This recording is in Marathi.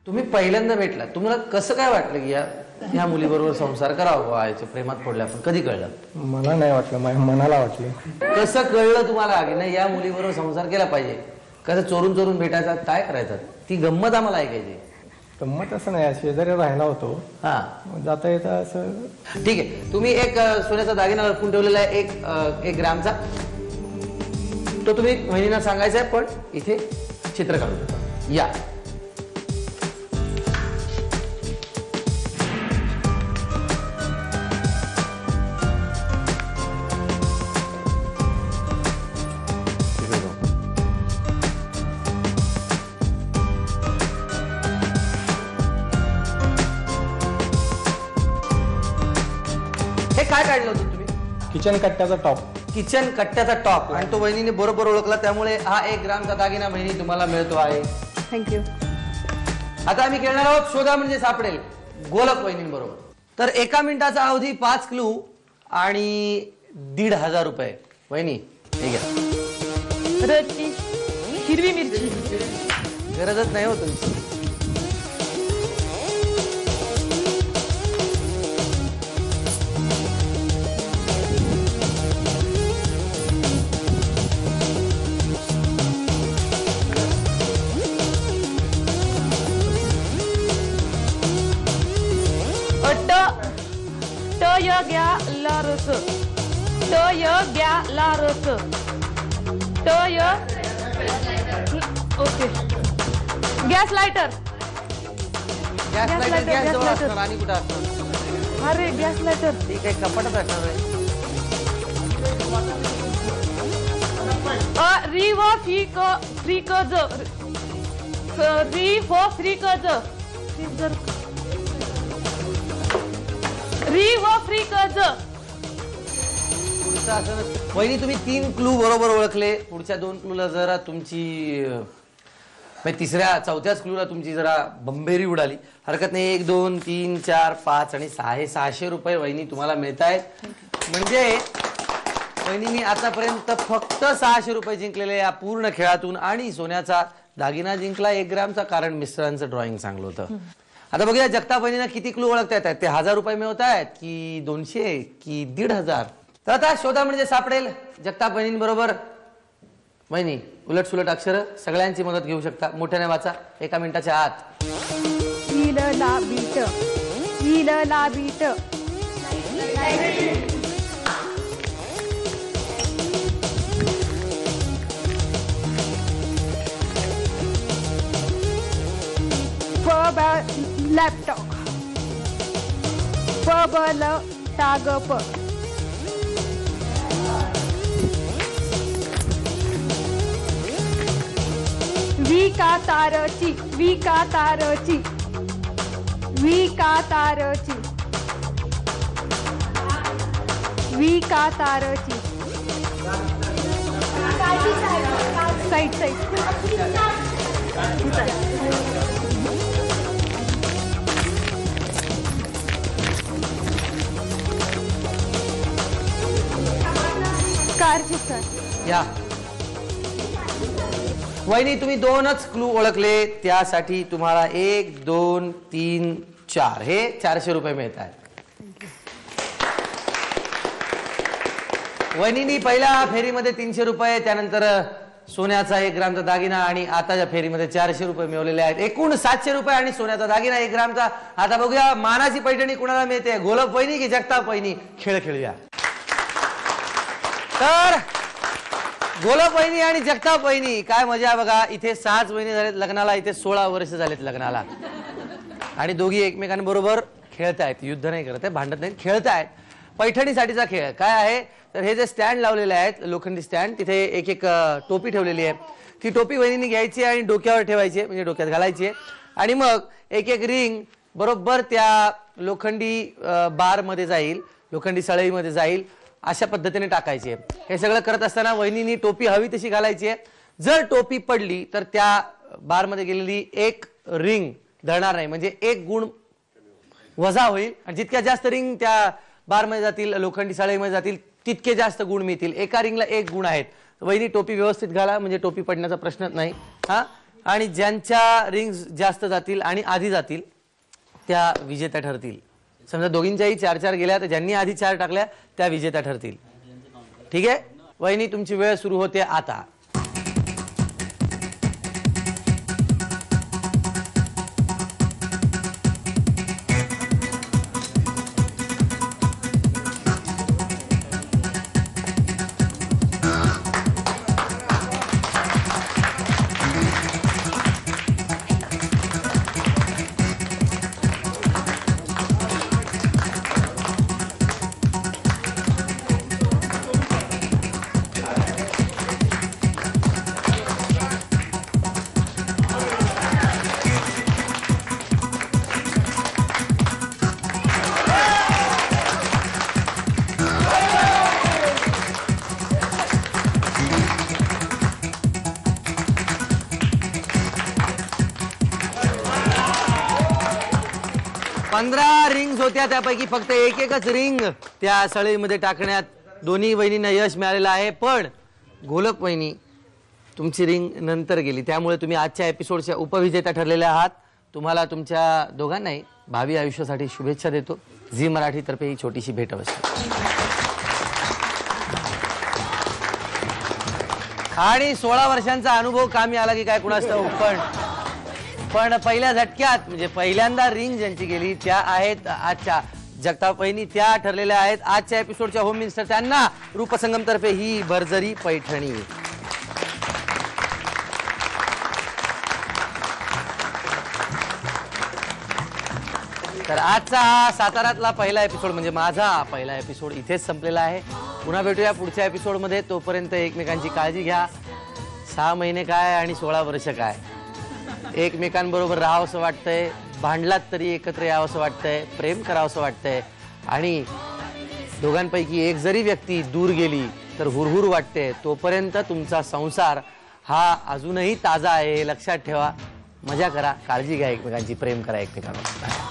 तुम्ही पहिल्यांदा भेटला, तुम्हाला कसं काय वाटलं की ह्या मुलीबरोबर संसार करावा, याच्या प्रेमात पडले आपण? कधी कळलं? मला नाही वाटलं, माझ्या मनाला वाटले. कसं कळलं तुम्हाला की नाही या मुलीबरोबर संसार केला पाहिजे? कसं चोरून चोरून भेटायचा, काय करायचं? ती गंमत आम्हाला ऐकायची. गंमत असं नाही, शेजारी राहायला होतो. हा, जाता येता असं. ठीक आहे. तुम्ही एक सोन्याचा दागिना लपवून ठेवलेला आहे, एक ग्रामचा. तो तुम्ही वहिनींना सांगायचा आहे, पण इथे चित्र काढून देतो. या काय काढलं होतं तुम्ही? किचन कट्ट्याचा टॉप. किचन कट्ट्याचा टॉप. आणि तो वहिनीने बरोबर ओळखला, त्यामुळे हा 1 ग्रामचा दागिना वहिनी तुम्हाला मिळतो आहे. थँक्यू. आता आम्ही खेळणार आहोत शोधा म्हणजे सापडेल, गोलक वहिनींबरोबर. तर 1 मिनिटाचा अवधी, 5 क्लू आणि 1,500 रुपये. वहिनी हे घ्या. रची हिरवी मिरची. गरजच नाही हो तुमची. Okay. Gas lighter. Gas lighter. Gas जवळ असणार आणि कुठं असणार? अरे गॅस लायटर. ती काही कपाटात असणार आहे. री व फी क फ्री क ज री फो फ्री क ज री व फ्री क ज. पुढचं असं नसतं. वहिनी तुम्ही 3 क्लू बरोबर ओळखले. पुढच्या 2 क्लूला जरा तुमची तिसऱ्या चौथ्याच क्लूला तुमची जरा बंबेरी उडाली. हरकत नाही. 1 2 3 4 5 आणि 600 रुपये वहिनी तुम्हाला मिळत आहेत. म्हणजे वहिनीने आतापर्यंत फक्त 600 रुपये जिंकलेले या पूर्ण खेळातून, आणि सोन्याचा दागिना जिंकला 1 ग्रामचा, कारण मिस्टरांचं ड्रॉइंग चांगलं होतं. आता बघूया जगताप वहिनींना किती क्लू ओळखता येत आहेत. ते 1000 रुपये मिळवत आहेत की 200 की 1,500? तर आता शोधा म्हणजे सापडेल जगताप वहिनींबरोबर. वहिनी उलट सुलट अक्षर, सगळ्यांची मदत घेऊ शकता. मोठ्याने वाचा 1 मिनिटाच्या आत. इल ला बीट इल ला बीट लॅपटॉप बल टागप विकातारची विकातारची विकातारची विकातारची साईड साईड कारची सर. या वहिनी तुम्ही 2च क्लू ओळखले, त्यासाठी तुम्हाला 1 2 3 4 हे 400 रुपये मिळत आहेत. वहिनींनी पहिल्या फेरीमध्ये 300 रुपये, त्यानंतर सोन्याचा 1 ग्रामचा दागिना आणि आताच्या फेरीमध्ये 400 रुपये मिळवलेले आहेत. एकूण 700 रुपये आणि सोन्याचा दागिना 1 ग्रामचा. आता बघूया मानाची पैठणी कुणाला मिळते, गोलप वहिनी की जगताप वहिनी? खेळ खेळूया. तर गोलप वहिनी आणि जगताप वहिनी, काय मजा आहे बघा. इथे 6 महिने झालेत लग्नाला, इथे 16 वर्ष झालेत लग्नाला, आणि दोघी एकमेकांबरोबर खेळतायत. युद्ध नाही करत आहे, भांडत नाही, खेळतायत. पैठणीसाठीचा खेळ काय आहे, तर हे जे स्टँड लावलेले आहेत, लोखंडी स्टँड, तिथे एक एक टोपी ठेवलेली आहे. ती टोपी वहिनीने घ्यायची आणि डोक्यावर ठेवायची, म्हणजे डोक्यात घालायची, आणि मग एक एक रिंग बरोबर त्या लोखंडी बारमध्ये जाईल, लोखंडी सळईमध्ये जाईल, अशा पद्धतीने टाकायची आहे. हे सगळं करत असताना वहिनींनी टोपी हवी तशी घालायची आहे. जर टोपी पडली तर त्या बारमध्ये गेलेली एक रिंग धरणार नाही, म्हणजे 1 गुण वजा होईल, आणि जितक्या जास्त रिंग त्या बारमध्ये जातील, लोखंडी सळईमध्ये जातील, तितके जास्त गुण मिळतील. एका रिंगला 1 गुण आहेत. वहिनी टोपी व्यवस्थित घाला, म्हणजे टोपी पडण्याचा प्रश्नच नाही. हा, आणि ज्यांच्या रिंग्स जास्त जातील आणि आधी जातील त्या विजेत्या ठरतील. समजा दोघींच्याही 4-4 गेल्या तर ज्यांनी आधी 4 टाकल्या त्या विजेत्या ठरतील. ठीक आहे वहिनी, तुमची वेळ सुरू होते आता. रिंग्स होत्या त्यापैकी फक्त एकच रिंग त्या सळईमध्ये टाकण्यात दोन्ही वहिनींना यश मिळालेलं आहे. पण घोलप वहिनी तुमची रिंग नंतर गेली त्यामुळे तुम्ही आजच्या एपिसोडच्या उपविजेत्या ठरलेल्या आहात. तुम्हाला तुमच्या दोघांनाही भावी आयुष्यासाठी शुभेच्छा देतो. झी मराठी तर्फे ही छोटीशी भेट अवश्य. आणि 16 वर्षांचा अनुभव कामी आला की काय कुणास ठाऊक. पण पहिल्या झटक्यात म्हणजे पहिल्यांदा रिंग ज्यांची गेली त्या आहेत आजच्या जगताप वहिनी. त्या ठरलेल्या आहेत आजच्या एपिसोडच्या होम मिनिस्टर. त्यांना रूपसंगम तर्फे ही भरजरी पैठणी. तर आजचा हा साताऱ्यातला पहिला एपिसोड म्हणजे माझा पहिला एपिसोड इथेच संपलेला आहे. पुन्हा भेटूया पुढच्या एपिसोडमध्ये. तोपर्यंत एकमेकांची काळजी घ्या. 6 महिने काय आणि 16 वर्ष काय, एकमेकांबरोबर राहावंसं वाटतंय, भांडलात तरी एकत्र यावंसं वाटतंय, प्रेम करावंसं वाटतंय. आणि दोघांपैकी एक जरी व्यक्ती दूर गेली तर हुरहुर वाटते. तोपर्यंत तुमचा संसार हा अजूनही ताजा आहे हे लक्षात ठेवा. मजा करा, काळजी घ्या एकमेकांची, प्रेम करा एकमेकांवर.